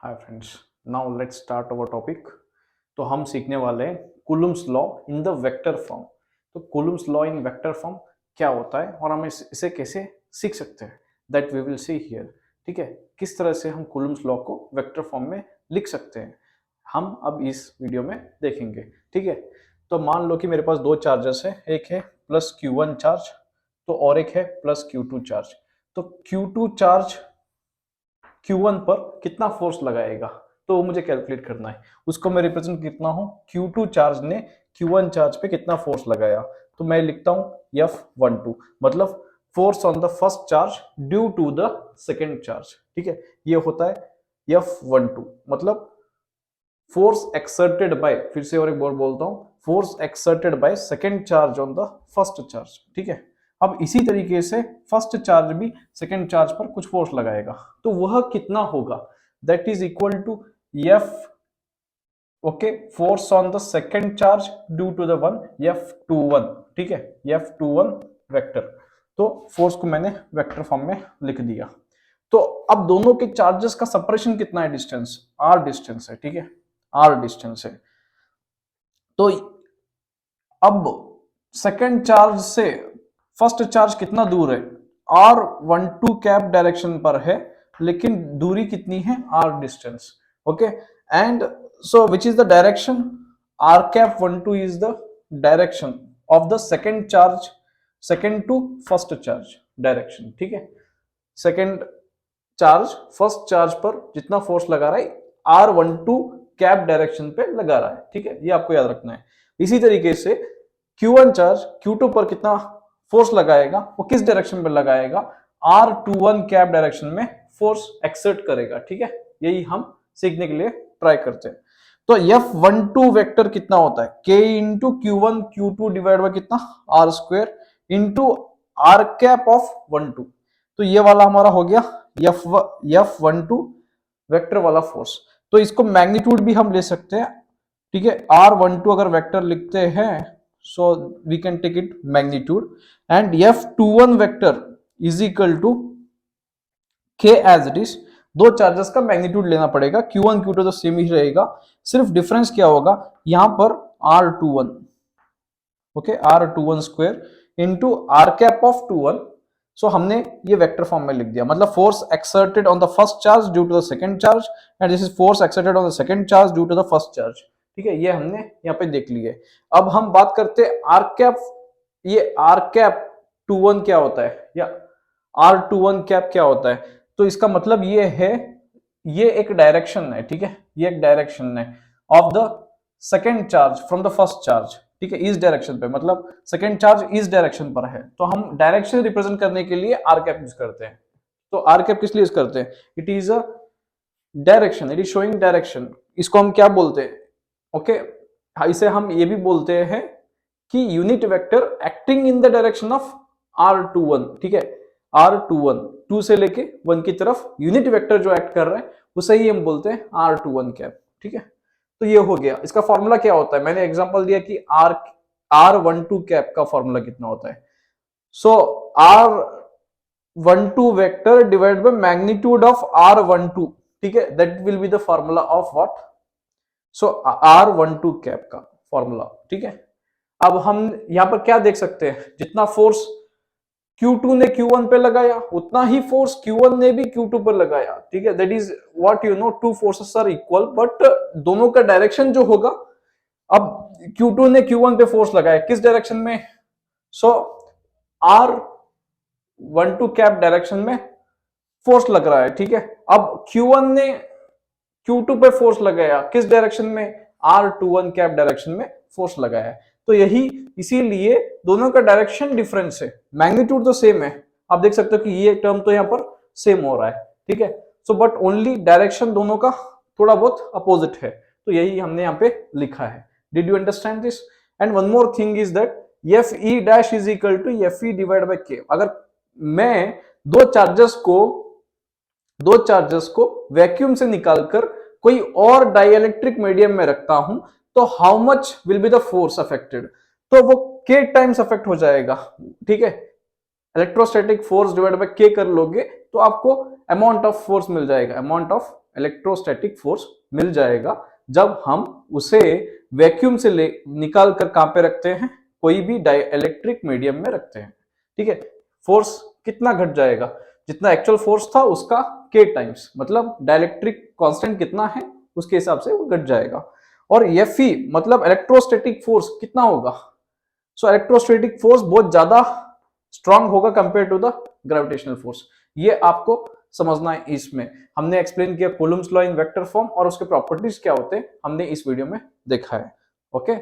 Hi friends, now let's start our topic. तो हम सीखने वाले हैं Coulomb's law in the vector form. तो Coulomb's law in vector form क्या होता है और हम इसे कैसे सीख सकते हैं, that we will see here. ठीक है, किस तरह से हम कूलम्स लॉ को वेक्टर फॉर्म में लिख सकते हैं, हम अब इस वीडियो में देखेंगे। ठीक है, तो मान लो कि मेरे पास दो चार्जेस है, एक है प्लस Q1 चार्ज तो और एक है प्लस Q2 चार्ज। तो Q2 चार्ज Q1 पर कितना फोर्स लगाएगा तो वो मुझे कैलकुलेट करना है। उसको मैं रिप्रेजेंट कितना हूं, Q2 चार्ज ने Q1 चार्ज पे कितना फोर्स लगाया। तो मैं लिखता हूं F12, मतलब force on the first charge due to the second charge. ठीक है, ये होता है F12, मतलब फोर्स एक्सर्टेड बाय, फिर से और एक बार बोलता हूं, force exerted by second charge on the first charge. ठीक है, अब इसी तरीके से फर्स्ट चार्ज भी सेकेंड चार्ज पर कुछ फोर्स लगाएगा, तो वह कितना होगा, that is equal to F, okay, force on the second charge due to the one F21। ठीक है, F21 वेक्टर। तो फोर्स को मैंने वेक्टर फॉर्म में लिख दिया। तो अब दोनों के चार्जेस का सेपरेशन कितना है, डिस्टेंस r डिस्टेंस है। ठीक है, r डिस्टेंस है। तो अब सेकेंड चार्ज से फर्स्ट चार्ज कितना दूर है, R12 कैप डायरेक्शन पर है, लेकिन दूरी कितनी है, r distance. Okay, and so which is the direction, r cap 12 is the direction of the second charge, second to first charge direction. ठीक है, सेकेंड चार्ज फर्स्ट चार्ज पर जितना फोर्स लगा रहा है R12 कैप डायरेक्शन पे लगा रहा है। ठीक है, ये आपको याद रखना है। इसी तरीके से Q1 चार्ज Q2 पर कितना फोर्स लगाएगा, वो किस डायरेक्शन पे लगाएगा, R21 कैप डायरेक्शन में फोर्स एक्सर्ट करेगा। ठीक है, यही हम सीखने के लिए ट्राई करते हैं। तो F12 वेक्टर कितना होता है, K into Q1 Q2 divide by कितना, R square into R cap of 12। तो ये वाला हमारा हो गया F12 वेक्टर वाला फोर्स। तो इसको मैग्नीट्यूड भी हम ले सकते हैं। ठीक है, R12 अगर वेक्टर लिखते हैं, so we can take it magnitude, and F21 vector is equal to K as it is. दो चार्जेस का मैग्नीट्यूड लेना पड़ेगा, Q1 Q2 तो सेम ही रहेगा, सिर्फ डिफरेंस क्या होगा, यहां पर R21, okay, R21 square into R cap of 21। So हमने ये वेक्टर फॉर्म में लिख दिया, मतलब force exerted on the first charge due to the second charge, and this is force exerted on the second charge due to the first charge. ठीक है, ये हमने यहाँ पे देख लिए। अब हम बात करते हैं आर कैप, ये आर कैप 21 क्या होता है, या R21 कैप क्या होता है। तो इसका मतलब ये है, ये एक डायरेक्शन है। ठीक है, ये एक डायरेक्शन है of the second charge from the first charge. ठीक है, इस डायरेक्शन पे, मतलब सेकेंड चार्ज इस डायरेक्शन पर है, तो हम डायरेक्शन रिप्रेजेंट करने के लिए आर कैप यूज करते हैं। तो आर कैप किस लिए यूज करते हैं, it is a direction, it is showing direction. इसको हम क्या बोलते हैं, ओके, इसे हम ये भी बोलते हैं कि unit vector acting in the direction of R21। ठीक है, R21 2 से लेके 1 की तरफ यूनिट वेक्टर जो एक्ट कर रहा है उसे ही हम बोलते हैं R21 कैप। ठीक है, तो ये हो गया। इसका फॉर्मूला क्या होता है, मैंने एग्जांपल दिया कि R12 कैप का फॉर्मूला कितना होता है। सो R12 vector divide by magnitude of R12। ठीक है, that will be the formula of what, so R12 cap का फॉर्मूला। ठीक है, अब हम यहां पर क्या देख सकते हैं, जितना फोर्स Q2 ने Q1 पे लगाया उतना ही फोर्स Q1 ने भी Q2 पर लगाया। ठीक है, that is what you know, two forces are equal, but दोनों का डायरेक्शन जो होगा, अब Q2 ने Q1 पे फोर्स लगाया किस डायरेक्शन में, सो R12 कैप डायरेक्शन में फोर्स लग रहा है। ठीक है, अब Q1 ने Q2 पे फोर्स लगाया किस डायरेक्शन में, R21 कैप डायरेक्शन में फोर्स लगाया। तो यही, इसीलिए दोनों का डायरेक्शन डिफरेंस है, मैग्नीट्यूड तो सेम है। आप देख सकते हो कि ये टर्म तो यहाँ पर सेम हो रहा है। ठीक है, सो बट ओनली डायरेक्शन दोनों का थोड़ा बहुत अपोजिट है, तो यही हमने यहाँ पे लिखा है। Did you understand this? And one more thing is that F E dash is equal to F E divide by K. अगर मैं दो चार्जेस को वैक्यूम से निकालकर कोई और डाइइलेक्ट्रिक मीडियम में रखता हूं, तो how much will be the force affected, तो वो के टाइम्स अफेक्ट हो जाएगा। ठीक है, इलेक्ट्रोस्टैटिक फोर्स डिवाइड बाय के कर लोगे तो आपको अमाउंट ऑफ फोर्स मिल जाएगा, अमाउंट ऑफ इलेक्ट्रोस्टैटिक फोर्स मिल जाएगा जब हम उसे वैक्यूम से निकाल कर कहां पे रखते हैं, कोई भी डाइलेक्ट्रिक मीडियम में रखते हैं। ठीक है, फोर्स कितना घट जाएगा, जितना एक्चुअल फोर्स था उसका k टाइम्स, मतलब डाइलेक्ट्रिक कांस्टेंट कितना है उसके हिसाब से वो घट जाएगा। और Fe मतलब इलेक्ट्रोस्टैटिक फोर्स कितना होगा, सो इलेक्ट्रोस्टैटिक फोर्स बहुत ज्यादा स्ट्रांग होगा compare to the gravitational force. ये आपको समझना है। इसमें हमने एक्सप्लेन किया Coulomb's law in vector form और उसके प्रॉपर्टीज क्या होते हैं, हमने इस वीडियो में देखा है। ओके।